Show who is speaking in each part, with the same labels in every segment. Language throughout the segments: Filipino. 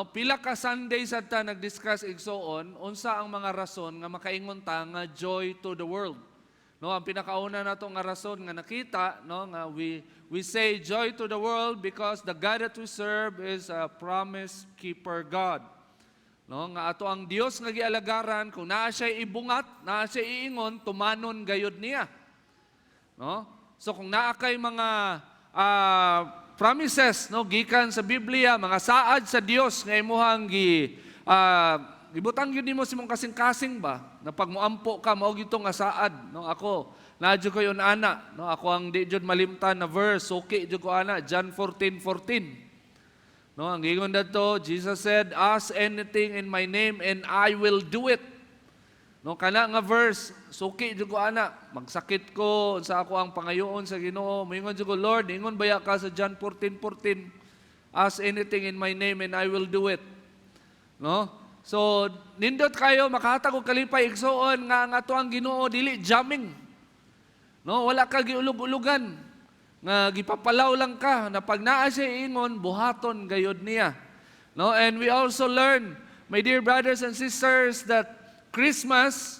Speaker 1: pila ka Sunday sa ta nag-discuss igsoon unsa ang mga rason nga makaingon ta nga joy to the world. No, ang pinakauna nato nga rason nga nakita, no, nga we say joy to the world because the God that we serve is a promise keeper God. No, nga ato ang Dios nga gialagaran kung naa siya ibungat, naa siya iingon, tumanon gayud niya. No? So kung naa kay mga promises, no, gikan sa Biblia, mga saad sa Dios nga imuhang gibutang yun nimo si mong kasing-kasing ba na pag muampo ka mao gito nga saad, no? Ako nadyo ko yun ana, no? Ako ang di jud malimtan na verse, okay jud ko ana, John 14:14. No, ang giingon dadto, Jesus said, "Ask anything in my name and I will do it." No, kana nga verse, suki jud ko ana, magsakit ko sa ako ang pangayoon sa Ginoo. Moingon jud ko, Lord, ingon baya ka sa John 14:14, "Ask anything in my name and I will do it." No? So, nindot kayo makahatag og kalipay igsoon nga ang ato ang Ginoo dili jamming. No, wala ka giulog-ulogan. Nga gipapalaw lang ka na pag naa siya ingon buhaton gayud niya. No, and we also learn, my dear brothers and sisters, that Christmas,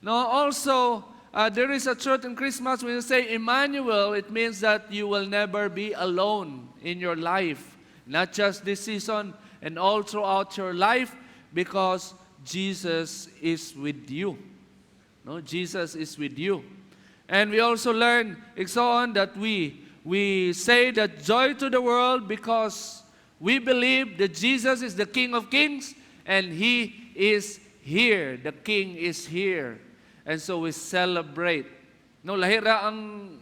Speaker 1: no, also there is a truth in Christmas when you say Emmanuel, it means that you will never be alone in your life, not just this season and all throughout your life, because Jesus is with you. No, Jesus is with you. And we also learn, on that we say that joy to the world because we believe that Jesus is the King of Kings and He is here. The King is here. And so we celebrate. No, lahira ang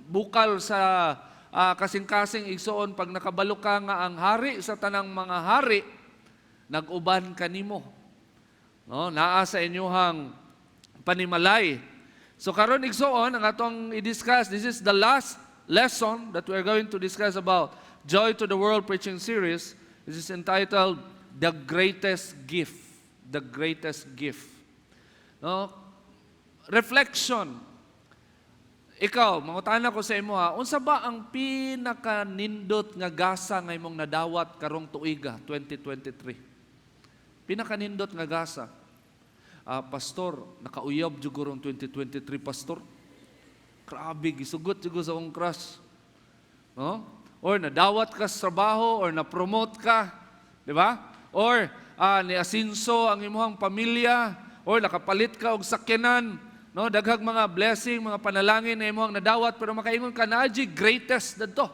Speaker 1: bukal sa kasing-kasing igsoon pag nakabalo ka nga ang hari sa tanang mga hari, nag-uban kanimo. No, naa sa inyuhang panimalay. So karon igsoon ang atong i-discuss, this is the last lesson that we are going to discuss about Joy to the World preaching series. This is entitled The Greatest Gift. The Greatest Gift. No? Reflection. Ikaw, mangutana ko sa imo ha, unsa ba ang pinaka-nindot nga gasa nga imong nadawat karong tuiga 2023? Pinaka-nindot nga gasa. Pastor, nakauyab jud gurong 2023, pastor. Grabe, gisugot jud sa akong crush. No? Or nadawat ka sa trabaho or na-promote ka, di ba? Or ni-asinso ang imong pamilya, or nakapalit ka og sakyanan, no? Daghang mga blessing, mga panalangin na imong nadawat, pero makaingon ka na greatest dadto.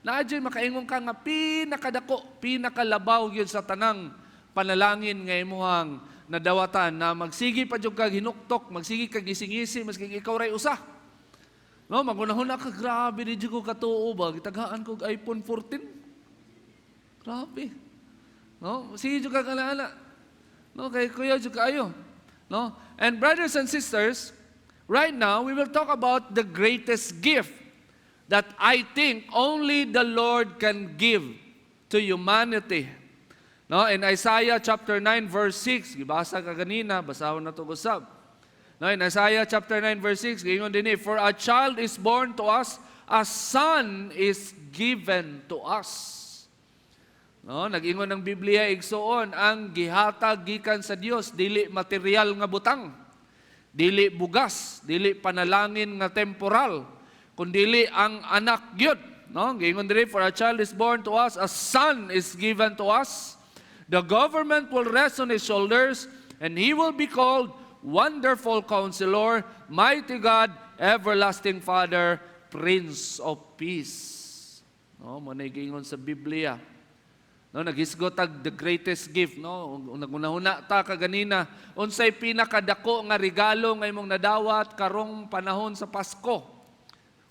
Speaker 1: Na makaingon ka nga pinakadako, pinakalabaw gyud sa tanang panalangin nga imong nadawatan na magsigi pa jud kag hinuktok, magsigi kag gisingisi maski ikaw ray usa. No, magunahon ka, grabe di jud ko katuo ba, gitagaan ko og iPhone 14. Grabe. No, sige jud kag alaala. No, kay kuya jud kaayo. No? And brothers and sisters, right now we will talk about the greatest gift that I think only the Lord can give to humanity. No, in Isaiah chapter 9 verse 6, gibasa ka kanina, basahon na to usab. No, in Isaiah chapter 9 verse 6, gingon dinhi, for a child is born to us, a son is given to us. No, nag-ingon ng Biblia igsoon, ang gihatag gikan sa Dios dili material nga butang, dili bugas, dili panalangin nga temporal, kundi ang anak gyud. No, gingon dinhi, for a child is born to us, a son is given to us. The government will rest on his shoulders, and he will be called Wonderful Counselor, Mighty God, Everlasting Father, Prince of Peace. No, mo na giingon sa Biblia. No, nagisgotag the greatest gift, no. Nagunahuna ta kaganina, unsay pinakadako nga regalo nga imong nadawat karong panahon sa Pasko?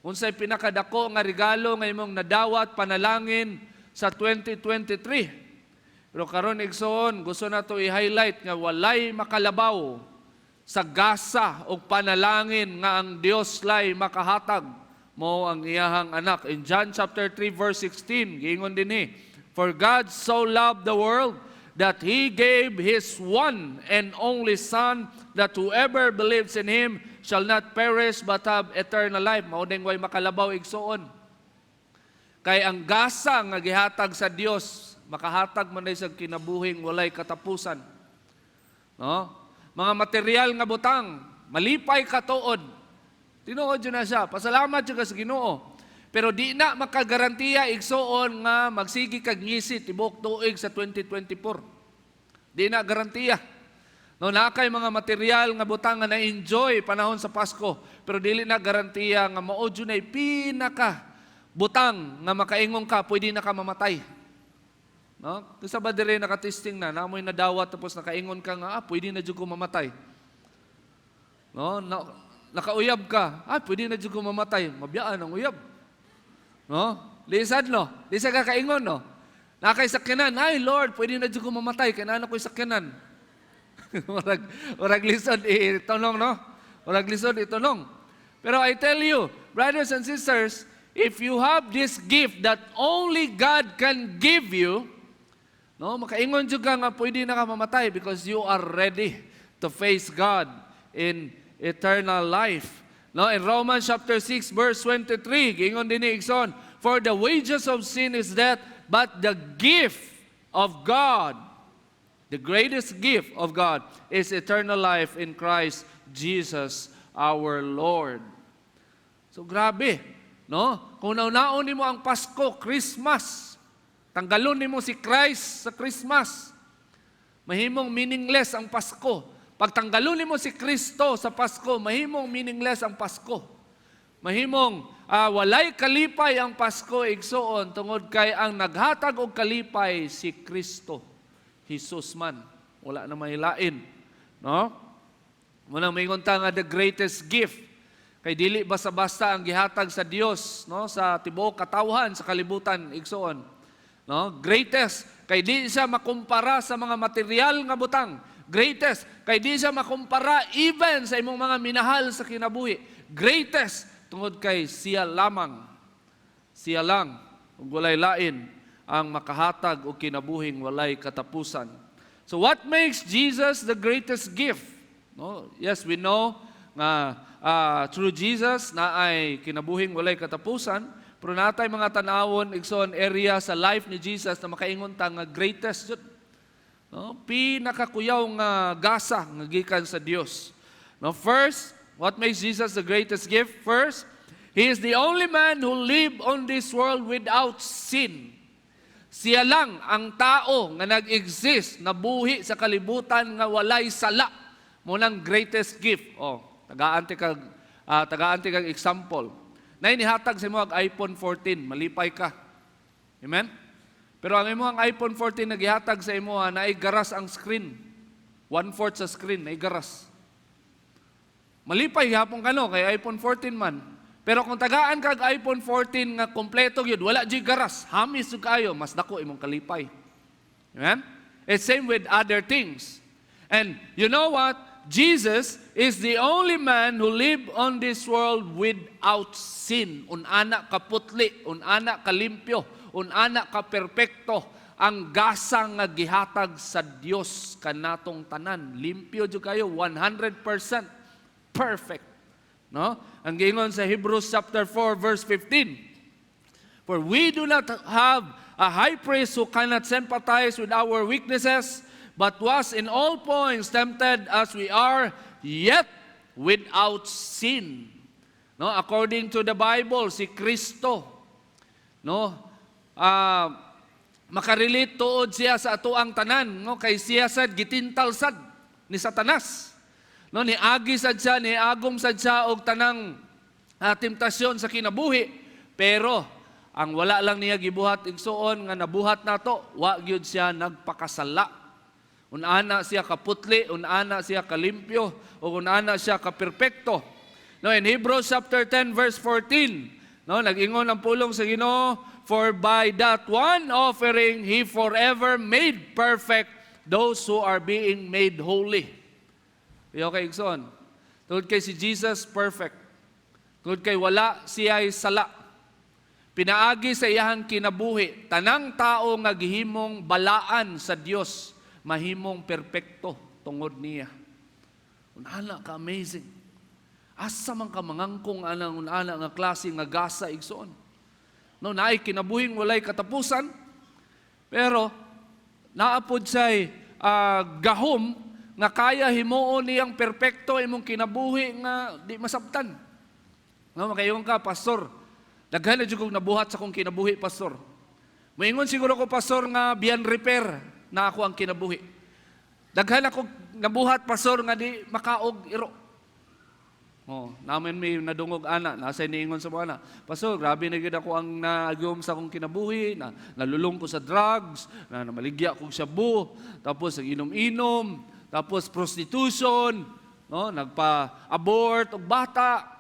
Speaker 1: Unsay pinakadako nga regalo nga imong nadawat panalangin sa 2023? Pero karon igsoon, gusto na to i-highlight nga walay makalabaw sa gasa o panalangin nga ang Dios lay makahatag mo ang iyahang anak. In John chapter 3 verse 16, giingon dinhi, for God so loved the world that He gave His one and only Son, that whoever believes in Him shall not perish but have eternal life. Mao ding way makalabaw igsoon. Kay ang gasa nga gihatag sa Dios makahatag man day sa kinabuhing walay katapusan. No? Mga material nga butang, malipay katuod. Tinuod yun na siya. Pasalamat yun ka sa Ginoo. Pero di na makagarantiya igsoon nga magsigi kag ngisi tibok tuig sa 2024. Di na garantiya. No, na kay mga material nga butang nga na-enjoy panahon sa Pasko, pero dili na garantiya nga mao jud ay pinaka butang nga makaingon ka pwede na ka mamatay. No? Kasi ba dire nakatesting na namoy nadawat tapos nakaingon ka nga pwede na jud ko mamatay. No, nakauyab ka, pwede na jud ko mamatay. Mabiyaan ang uyab. No? Lisad no? Lisad ka kaingon no? Nakay sakyanan, ay Lord, pwede na jud ko mamatay kay naa ko'y sakyanan. Orag lisod itunong no? Orag lisod itunong. Pero I tell you, brothers and sisters, if you have this gift that only God can give you, no, makaingon jud ka nga pwede na ka mamatay because you are ready to face God in eternal life. No, in Romans chapter 6 verse 23, gingon din ni Igsoon, for the wages of sin is death, but the gift of God, the greatest gift of God, is eternal life in Christ Jesus our Lord. So grabe, no? Kung naunaon nimo ang Pasko, Christmas, tanggalon nimo si Christ sa Christmas, mahimong meaningless ang Pasko. Pagtanggalon mo si Kristo sa Pasko, mahimong meaningless ang Pasko. Mahimong walay kalipay ang Pasko, igsoon, tungod kay ang naghatag og kalipay si Kristo. Jesus man. Wala na mahilain. No? Munang maingon ta nga the greatest gift. Kay dili basta-basta ang gihatag sa Dios, no, sa tibuok katawhan sa kalibutan, igsoon. No? Greatest kay di siya makumpara sa mga material nga butang. Greatest, kay di siya makumpara even sa imong mga minahal sa kinabuhi. Greatest, tungod kay siya lamang, siya lang, ug walay lain, ang makahatag o kinabuhing walay katapusan. So what makes Jesus the greatest gift? No? Yes, we know nga through Jesus na ay kinabuhing walay katapusan, pero natay mga tanawon, igsoon area sa life ni Jesus na makaingon ta nga greatest yun. No, pinakakuyaw nga gasa nga gikan sa Dios. No, first, what makes Jesus the greatest gift? First, He is the only man who lived on this world without sin. Siya lang ang tao nga nag-exist, nabuhi sa kalibutan nga walay sala. Munang greatest gift. Oh, tagaan kag example. Na inihatag sa mo ang iPhone 14, malipay ka. Amen? Pero ang imo ang iPhone 14 nagihatag sa imo na garas ang screen. 1/4 sa screen na garas. Malipay hapon kano kay iPhone 14 man. Pero kung tagaan kag iPhone 14 nga kompleto gyud, wala gyud garas, hamis jud kayo, mas dako imong kalipay. Amen? It's same with other things. And you know what? Jesus is the only man who lived on this world without sin. Unana kaputli, unana kalimpyo, unana ka perpekto, ang gasa nga gihatag sa Dios kanatong tanan. Limpyo jud kayo 100% perfect. No? Ang giingon sa Hebrews chapter 4 verse 15. For we do not have a high priest who cannot sympathize with our weaknesses, but was in all points tempted as we are, yet without sin. No, according to the Bible, si Kristo, no, makarelate tuod siya sa atoang tanan, no, kay siya sad gitintal sad ni Satanas. No, ni agi sad siya, ni agom sad siya og tanang temptasyon sa kinabuhi, pero ang wala lang niya gibuhat igsuon nga nabuhat nato, wa gyud siya nagpakasala. Unana siya kaputli, unana siya kalimpyo, o unana siya kaperpekto. No, in Hebrews chapter 10 verse 14, no, nag-ingon ang pulong sa Ginoo, for by that one offering He forever made perfect those who are being made holy. Okay, Igsoon. Tungod kay si Jesus perfect. Tungod kay wala siya'y sala. Pinaagi sa iyang kinabuhi, tanang tao nga gihimong balaan sa Dios, mahimong perpekto tungod niya. Unana ka amazing. Asa man ka mangangkong anang unana nga klase nga gasa igsoon. No, naay kinabuhing walay katapusan, Pero naapod say gahom nga kaya himuon niyang perpekto imong kinabuhi nga di masabtan. No, makayon ka, pastor. Daghan na jud kong nabuhat sa kong kinabuhi, pastor. Moingon siguro ko, pastor, nga biyan repair na ako ang kinabuhi. Daghan ako nabuhat, pastor, nga di makaog iro. Oh, namin may nadungog ana, nasa niingon sa mga ana. Pastor, grabe na gid ako ang naagom sa akong kinabuhi, na nalulong ko sa drugs, na namaligya ko sa shabu, tapos inom-inom, tapos prostitution, no, nagpa-abort og bata.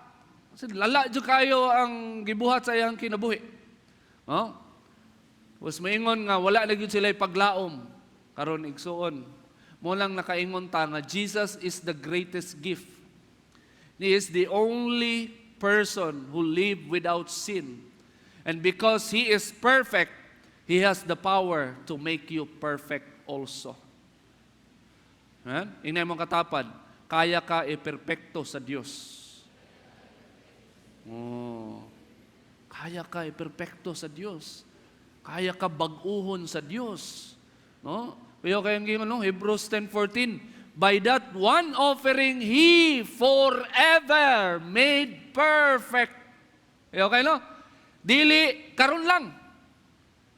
Speaker 1: Kasi lala jud kayo ang gibuhat sa iyang kinabuhi. No? Was maingon nga wala na gyud sila paglaom karon igsuon. Mo lang nakaingon ta nga Jesus is the greatest gift. He is the only person who lived without sin. And because He is perfect, He has the power to make you perfect also. Inay mong katapad, kaya ka iperpekto sa Diyos. Oh, kaya ka iperpekto sa Diyos. Kaya ka baguhon sa Diyos. No? Kaya kayong gingon, no? Hebrews 10:14, by that one offering, He forever made perfect. Okay, no? Dili, karon lang.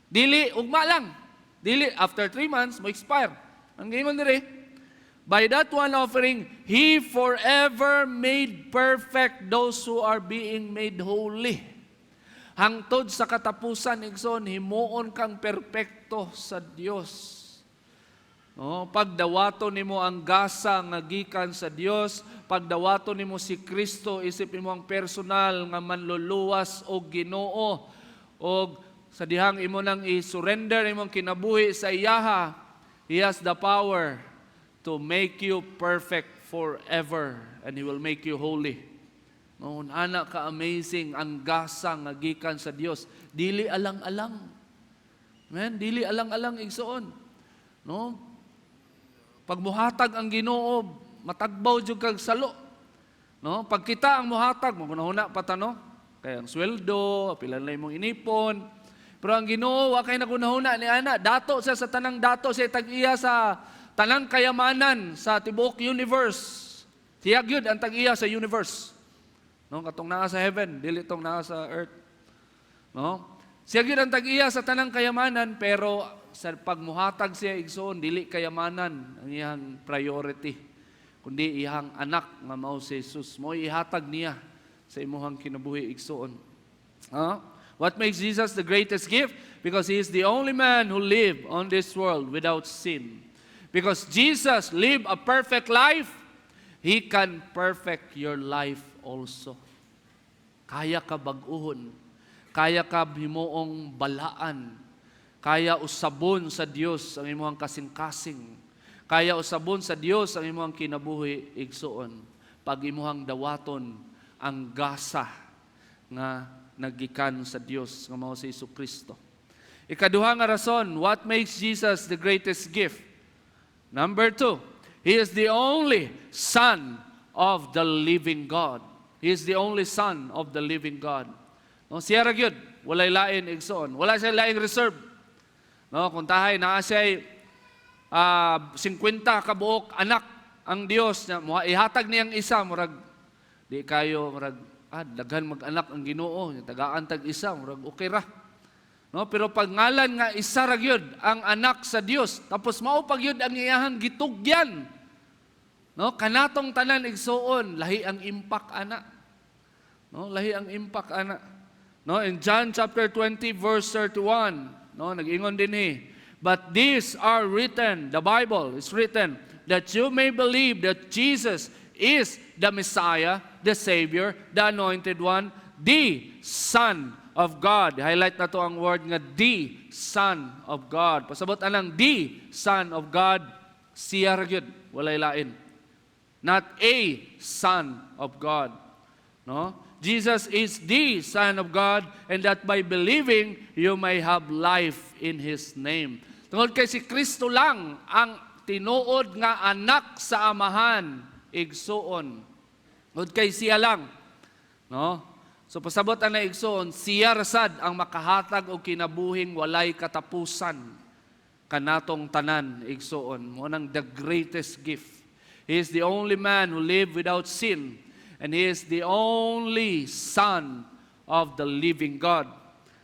Speaker 1: Dili, ugma lang. Dili, after 3 months, mo expire. Ang gingon diri, by that one offering, He forever made perfect those who are being made holy. Hangtod sa katapusan, igsoon, himuon kang perpekto sa Dios. No, pagdawato nimo ang gasa nga gikan sa Dios, pagdawato nimo si Kristo, isip nimo ang personal nga manluluwas og Ginoo, og sa dihang imo nang i-surrender imong kinabuhi sa iyaha, He has the power to make you perfect forever, and He will make you holy. No, ana ka amazing ang gasa nga gikan sa Dios. Dili alang-alang. Amen, dili alang-alang igsoon. No? Pag muhatag ang Ginoo, matagbaw jud kag salo. No? Pag kita ang muhatag, magunahuna pa ta, no? Kaya ang sweldo, pilan lang imong inipon. Pero ang Ginoo wa kay nagunahuna ni ana, dato siya sa tanang dato, siya tag-iya sa tanang kayamanan sa tibuok universe. Siya gyud ang tag-iya sa universe. No, katong naa sa heaven, dili tong naa sa earth. No? Siya gyud ang tag-iya sa tanang kayamanan, pero sa pagmuhatag siya igsoon, dili kayamanan ang iyang priority, kundi iyang anak nga mao si Jesus. Mo ihatag niya sa imuhang kinabuhi igsoon. What makes Jesus the greatest gift? Because He is the only man who lived on this world without sin. Because Jesus lived a perfect life, He can perfect your life also. Kaya ka baguhon, kaya ka himuong balaan, kaya usabon sa Dios ang imong kasing-kasing. Kaya usabon sa Dios ang imong kinabuhi igsoon. Pag imong dawaton ang gasa nga nagikan sa Dios nga mao si Jesucristo. Ikaduha nga rason, what makes Jesus the greatest gift? Number 2, He is the only Son of the living God. He is the only Son of the living God. No, siya ra gyud, walay lain igsoon. Wala siya laing reserve. No, kung tahay naa siya 50 kabuok anak ang Dios na ihatag niyang isa, murag di kayo murag daghan mag-anak ang Ginoo, tagaan tag isa, murag okay ra. No, pero pag ngalan nga isa ra gyud ang anak sa Dios, tapos mao pag gyud ang iyahang gitugyan. No, kanatong tanan igsuon, lahi ang impact ana. No, lahi ang impact ana. No, in John chapter 20 verse 31, no, nag-ingon din but these are written, the Bible is written, that you may believe that Jesus is the Messiah, the Savior, the Anointed One, the Son of God. Highlight na to ang word nga the Son of God. Pasabot anang the Son of God, siya ra gyud, walay lain. Not a Son of God. No? Jesus is the Son of God, and that by believing, you may have life in His name. Tungod kay si Kristo lang ang tinuod nga anak sa amahan, igsuon. Tungod kay siya lang. No? So pasabot ang igsuon, siya rasad ang makahatag o kinabuhing walay katapusan. kanatong tanan igsoon. Mo nang the greatest gift. He is the only man who lived without sin, and He is the only Son of the living God.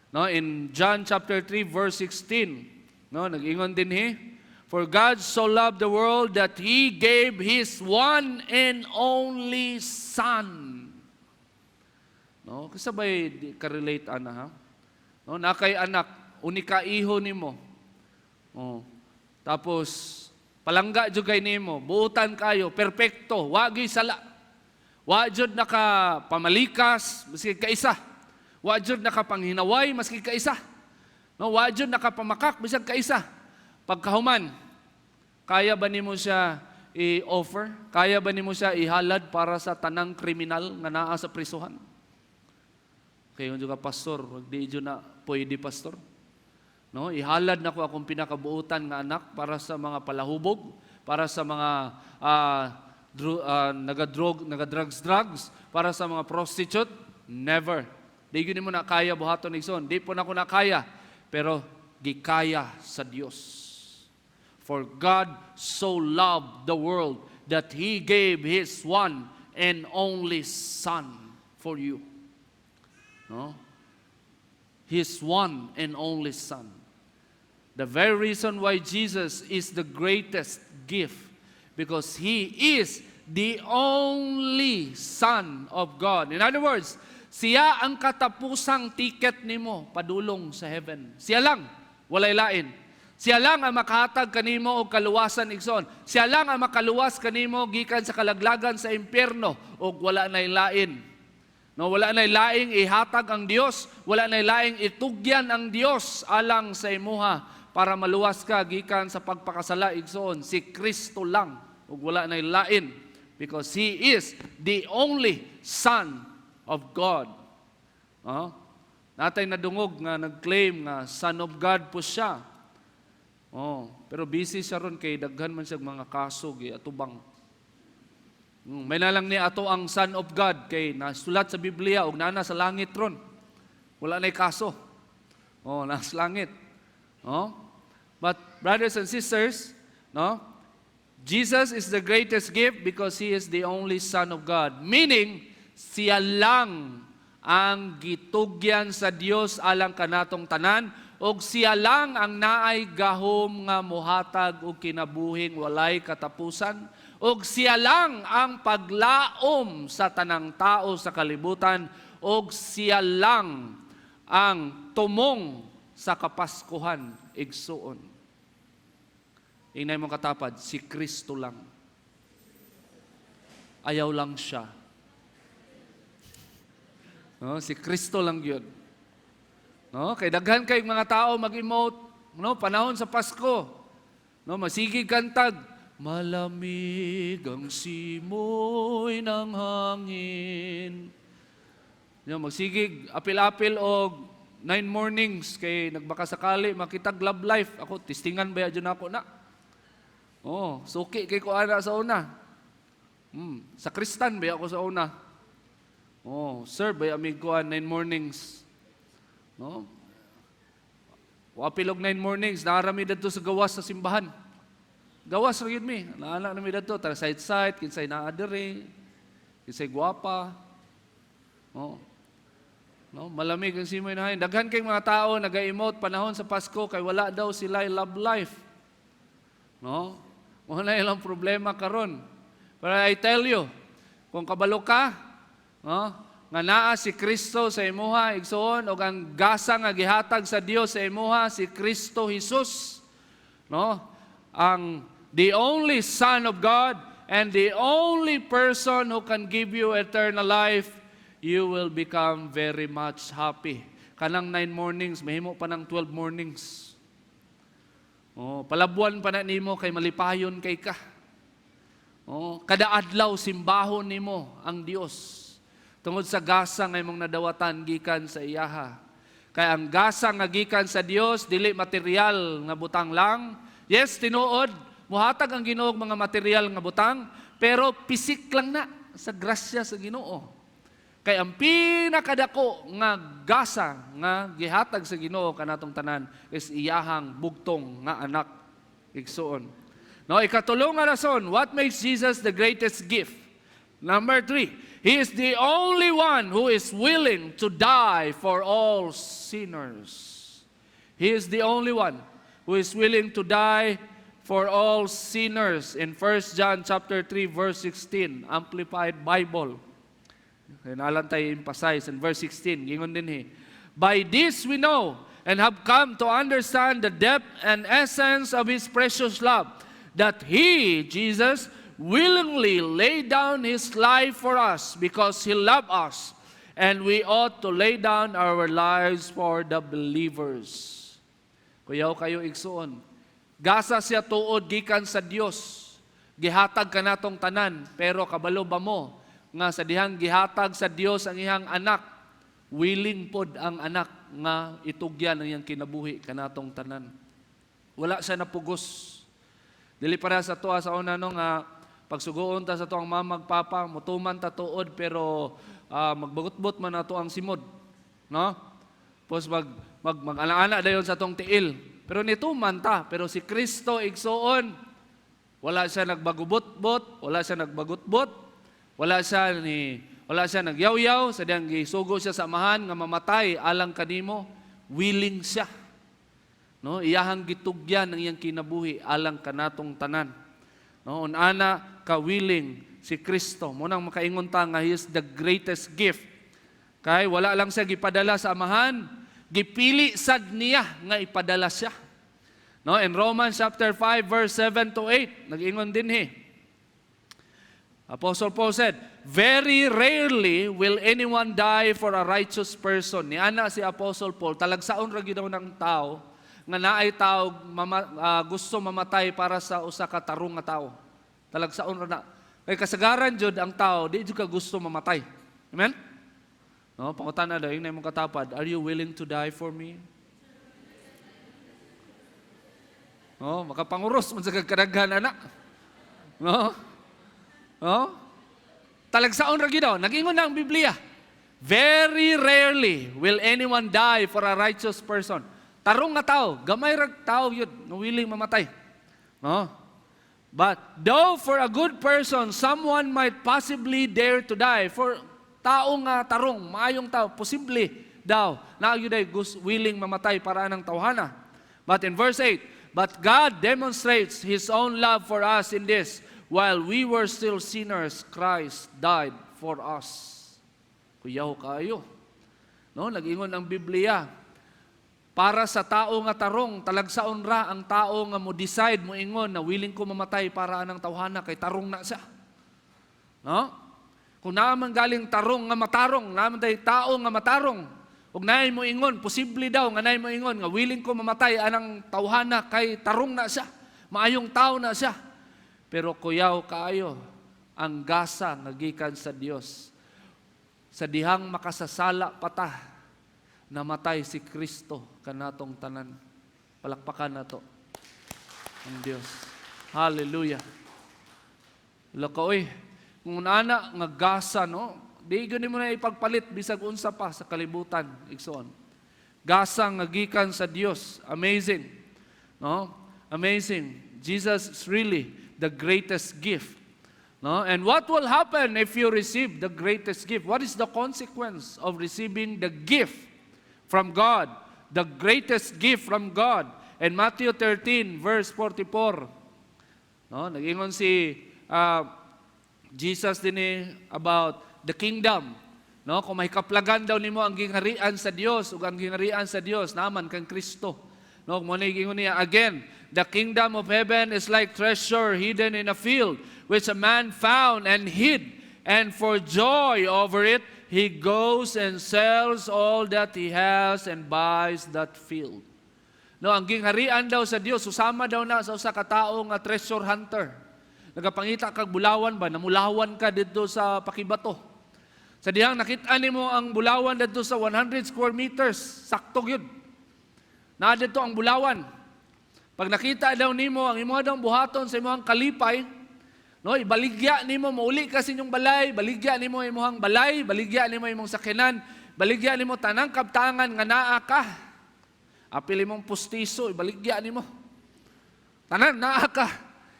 Speaker 1: No, in John chapter 3 verse 16, no, nag-ingon din for God so loved the world that He gave His one and only Son. No, kasabay di ka-relate ana ha. No, nakay anak, unika iho nimo. Oh. Tapos palangga jud kay nimo, buutan kayo, perpekto, wagi sala. Wa jud naka pamalikas maski kaisa. Wa jud naka panghinaway maski kaisa. No, wa jud naka pamakak bisag kaisa. Pagkahuman, kaya ba nimo siya i-offer? Kaya ba nimo siya ihalad para sa tanang kriminal nga naa sa prisuhan? Kayo juga pastor, wag di jud na pwede pastor. No, ihalad na ko akong pinakabuutan nga anak para sa mga palahubog, para sa mga naga-drugs, para sa mga prostitute. Never. Di gyud mo na kaya buhaton igsoon. Di po na ko na kaya, pero gikaya sa Dios. For God so loved the world that He gave His one and only Son for you. No? His one and only Son. The very reason why Jesus is the greatest gift, because He is the only Son of God. In other words, siya ang katapusang ticket nimo padulong sa heaven. Siya lang, walay lain. Siya lang ang makahatag kanimo og kaluwasan igsoon. Siya lang ang makaluwas kanimo gikan sa kalaglagan sa impyerno og wala nay lain. No, wala nay laing ihatag ang Dios, wala nay laing itugyan ang Dios alang sa imuha para maluwas ka gikan sa pagpakasala igsoon. Si Kristo lang ug wala nay lain, because He is the only Son of God. Natay nadungog nga nag-claim nga Son of God po siya. Pero busy siya ron kay daghan man siya mga kaso atubang. May nalang ni ato ang Son of God kay nasulat sa Biblia ug nana sa langit ron. Wala nay kaso. Nasa langit. But brothers and sisters, no? Jesus is the greatest gift because He is the only Son of God. Meaning, siya lang ang gitugyan sa Dios alang kanatong tanan, og siya lang ang naay gahom nga mohatag og kinabuhing walay katapusan, og siya lang ang paglaom sa tanang tao sa kalibutan, og siya lang ang tumong sa kapaskuhan igsuon. Inay mong katapad, si Kristo lang. Ayaw lang siya. No, si Kristo lang yun. No, kay daghan kay mga tao mag-emote, no, panahon sa Pasko. No, masigig kantag, malamig ang simoy ng hangin. No, magsigig apil-apil og 9 mornings kay nagbaka sakali makitag love life. Ako testingan ba yun ako na? Suki kay ko ana sa una. Sa Kristan ba ako sa una? Sir, ba amig ko 9 mornings. No? Wapilog 9 mornings, naarami dito sa gawas sa simbahan. Gawas ra gyud mi. Naana na mi dito, tara side kinsay naa diri, kinsay gwapa. No, malamig ang simoy na hain. Daghan kay mga tao naga-emote panahon sa Pasko kay wala daw sila love life. No? Wala ilang problema karon. But I tell you, kung kabalo ka, no, nga naa si Kristo sa imuha igsoon og ang gasa nga gihatag sa Dios sa imuha si Kristo Jesus, no? Ang the only Son of God and the only person who can give you eternal life, you will become very much happy. Kanang 9 mornings, mahimo pa ng 12 mornings. Palabuan pa na nimo kay malipayon kay ka. Kada adlaw simbahon nimo ang Dios. Tungod sa gasa nga imong nadawatan gikan sa iyaha. Kay ang gasa nga gikan sa Dios dili material nga butang lang. Yes, tinuod, muhatag ang Ginoo mga material nga butang, pero pisik lang na sa grasya sa Ginoo. Kay ang pinakadako nga gasa nga gihatag sa Ginoo kanatong tanan is iyahang bugtong nga anak. Igsuon. No, ikatulo nga rason, what makes Jesus the greatest gift? Number 3, He is the only one who is willing to die for all sinners. He is the only one who is willing to die for all sinners. In 1 John chapter 3 verse 16, Amplified Bible. Nalan tayo emphasize in verse 16, gingon din by this we know and have come to understand the depth and essence of His precious love, that He, Jesus, willingly laid down His life for us because He loved us, and we ought to lay down our lives for the believers. Kuyaw kayo igsuon, gasa siya tuod gikan sa Dios, gihatag kanatong tanan, pero kabalo ba mo nga sa dihang gihatag sa Dios ang iyang anak, willing pod ang anak nga itugyan ang iyang kinabuhi kanatong tanan. Wala siya napugos. Dili para sa tuwa sa una no nga pagsugoon ta sa tuang mamagpapa, mutuman ta tuod pero magbagot-bot man nato ang simod, no? Pos mag-ana-ana dayon sa tong tiil. Pero nituman ta, pero si Kristo igsuon, wala siya nagbagubot-bot, wala siya nagbagot-bot, wala siya nagyaw-yaw, sa diyang gisugo siya sa amahan nga mamatay alang kanimo, willing siya. No, iyahang gitugyan ang iyang kinabuhi alang kanatong tanan. No, unana ka willing si Kristo. Munang makaingon ta nga He is the greatest gift. Kay wala lang siya gipadala sa amahan, gipili sad niya nga ipadala siya. No, in Romans chapter 5 verse 7 to 8, nag-ingon din Apostle Paul said, very rarely will anyone die for a righteous person. Ni ana si Apostle Paul, talagsaon ra gyud daw ng tao nga naay tao gusto mamatay para sa usa ka tarong nga tao. Talagsaon ra na. Kay kasagaran jud ang tao di jud ka gusto mamatay. Amen? No, pangutana daw yung imong katapad, are you willing to die for me? No, makapanguros man sa kadaghan anak. No? No? Talagsaon ra gyud daw, nag-ingon na ang Biblia. Very rarely will anyone die for a righteous person. Tarong nga tao, gamay ra tao yun, no willing mamatay. No? But though for a good person, someone might possibly dare to die. For tao nga tarong, maayong tao, posible daw, na yun ay willing mamatay para ng tawhana. But in verse 8, but God demonstrates His own love for us in this, while we were still sinners, Christ died for us. Kuyaw kayo. No, nag-ingon ang Biblia, para sa tao nga tarong, talagsaon ra ang tao nga mo decide mo ingon na willing ko mamatay para anang tawhana kay tarong na siya. No? Kung naman galing tarong nga matarong, naman tayo tao nga matarong, ug naay mo ingon, posible daw nga naay mo ingon nga willing ko mamatay anang tawhana kay tarong na siya, maayong tao na siya. Pero kuyaw kaayo ang gasa nga gikan sa Dios. Sa dihang makasasala pata, namatay si Kristo kanatong tanan. Palakpakan nato ang Dios. Hallelujah. Lakaoy, kung ana nga gasa, no, di gani mo na ipagpalit bisag unsa pa sa kalibutan, igsoon. Gasa nga gikan sa Dios, amazing. No? Amazing. Jesus is really the greatest gift. No? And what will happen if you receive the greatest gift? What is the consequence of receiving the gift from God? The greatest gift from God. In Matthew 13 verse 44. No, nag-ingon si Jesus din about the kingdom. No, kung may kaplagan daw nimo ang gingharian sa Dios ug ang gingharian sa Dios naman kang Kristo. No, mo nag-ingon niya again, the kingdom of heaven is like treasure hidden in a field, which a man found and hid, and for joy over it he goes and sells all that he has and buys that field. No, ang gingharian daw sa Dios susama daw na sa usa ka tawo nga treasure hunter. Nagapangita kag bulawan ba, namulawan ka dito sa pakibato. Sa dihang nakita nimo ang bulawan dito sa 100 square meters, sakto gyud. Na dito ang bulawan. Pag nakita daw nimo ang imo daw buhaton sa imong kalipay, No, ibaligya nimo mauli ka sa inyong balay, baligya nimo imong balay, baligya nimo imong sakyanan, baligya nimo tanang kabtangan nga naa ka. Apil imong pustiso, ibaligya nimo. Tanan naa ka.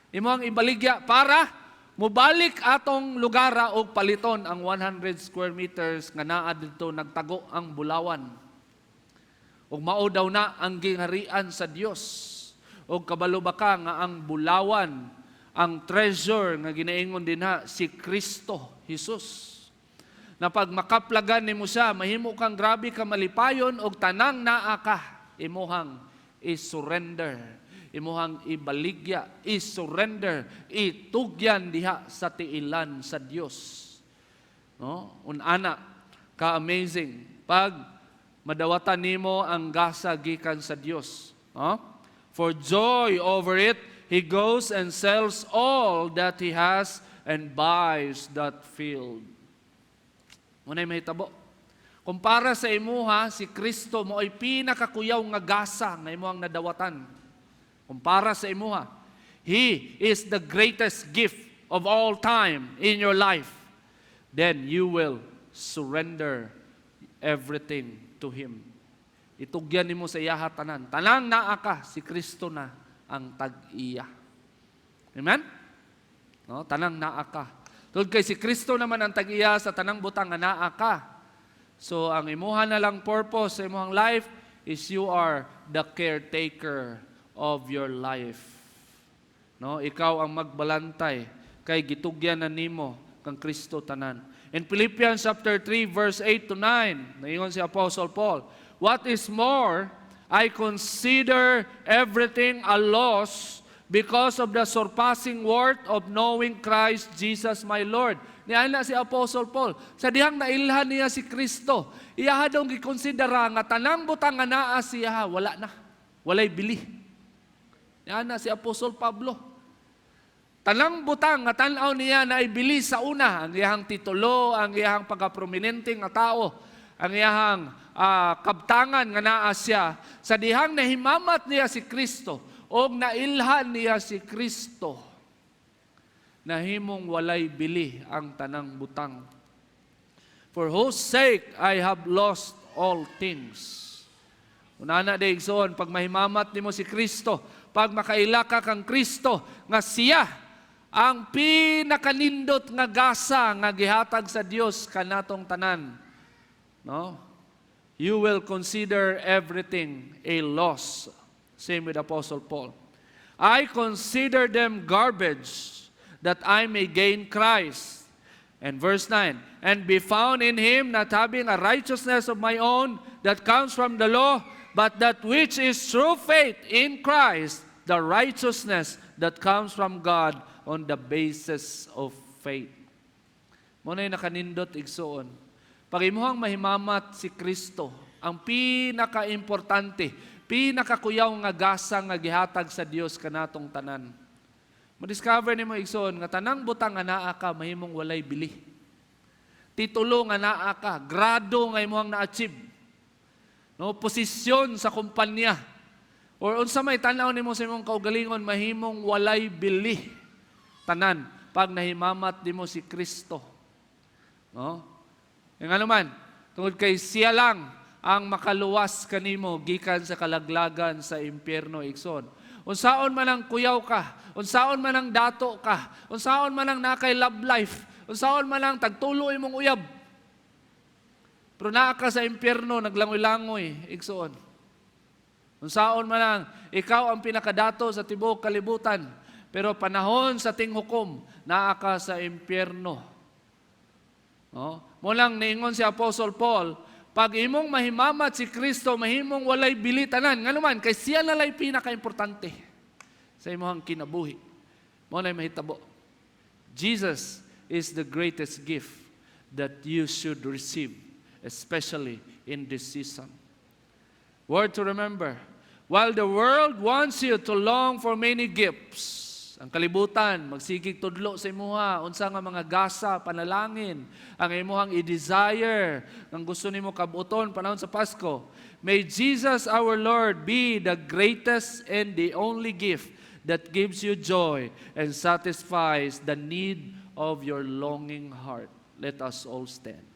Speaker 1: Imong ibaligya para mubalik atong lugara og paliton ang 100 square meters nga naa didto nagtago ang bulawan. Ug mao daw na ang gingharian sa Dios. Ug kabalo ba ka nga ang bulawan, ang treasure nga ginaingon dinha si Kristo Jesus. Na pag makaplagan nimo siya, mahimo kang grabe ka malipayon og tanang naa ka, imuhang i-surrender, imuhang ibaligya, i-surrender, itugyan diha sa tiilan sa Dios. No? Unana ka amazing pag madawatan nimo ang gasa gikan sa Dios. No? For joy over it, he goes and sells all that he has and buys that field. Muna'y mahitabo. Kumpara sa imuha, si Kristo mo ay pinakakuyaw nga gasa nga imuhang nadawatan. Kumpara sa imuha, He is the greatest gift of all time in your life. Then you will surrender everything to Him. Itugyan nimo sa iyaha tanan. Tanang naa ka, si Kristo na ang tag-iya. Amen? No, tanang naa ka. Tungod kay si Kristo naman ang tag-iya sa tanang butang nga naa ka. So ang imuha na lang purpose sa imuhang life is you are the caretaker of your life. No, ikaw ang magbalantay kay gitugyan na nimo kang Kristo tanan. In Philippians chapter 3 verse 8 to 9, naingon si Apostle Paul, what is more, I consider everything a loss because of the surpassing worth of knowing Christ Jesus my Lord. Niya na si Apostle Paul. Sa dihang nailhan niya si Kristo, iyaha daw gikonsidera nga tanang butang nga naa siya, wala na. Walay bili. Niya na si Apostle Pablo. Tanang butang nga tanaw niya na ibili sa una, ang iyahang titulo, ang iyahang pagkaprominente nga tao, ang iyahang kabtangan nga naa siya, sa dihang nahimamat niya si Kristo o nailhan niya si Kristo, nahimong walay bili ang tanang butang. For whose sake I have lost all things. Unana daigsoon, pag mahimamat nimo si Kristo, pag makaila ka kang Kristo, nga siya ang pinakanindot nga gasa nga gihatag sa Dios kanatong tanan. No? You will consider everything a loss. Same with Apostle Paul. I consider them garbage that I may gain Christ. And verse 9, and be found in Him, not having a righteousness of my own that comes from the law, but that which is through faith in Christ, the righteousness that comes from God on the basis of faith. Muna'y nakanindot igsoon. Pag imuhang mahimamat si Kristo, ang pinaka-importante, pinakakuyaw nga gasa nga gihatag sa Dios kanatong tanan. Madiscover nimo igsoon nga tanang butang nga naa ka mahimong walay bili. Titulo nga naa ka, grado nga imuhang na-achieve. No, posisyon sa kumpanya. Or unsa may tanaw nimo sa imong kaugalingon mahimong walay bili. Tanan pag nahimamat nimo si Kristo. No? Yung ano man, tungod kay siya lang ang makaluwas kanimo gikan sa kalaglagan sa impyerno igsoon. Unsaon man ang kuyaw ka, unsaon man ang dato ka, unsaon man ang nakay love life, unsaon man ang tagtulo imong uyab. Pero naa ka sa impyerno naglangoy-langoy igsoon. Unsaon man ang ikaw ang pinakadato sa tibuok kalibutan, pero panahon sa tinghukom naa ka sa impyerno. No? Mulang niingon si Apostle Paul, pag imong mahimamat si Kristo, mahimong walay bili tanan. Nga naman, kay siya nalay pinaka-importante sa imong kinabuhi. Mo na'y mahitabo. Jesus is the greatest gift that you should receive, especially in this season. Word to remember, while the world wants you to long for many gifts, ang kalibutan, magsigig tudlo sa imuha, unsa nga mga gasa, panalangin, ang imuhang i-desire, ang gusto nimo kabuton panahon sa Pasko. May Jesus our Lord be the greatest and the only gift that gives you joy and satisfies the need of your longing heart. Let us all stand.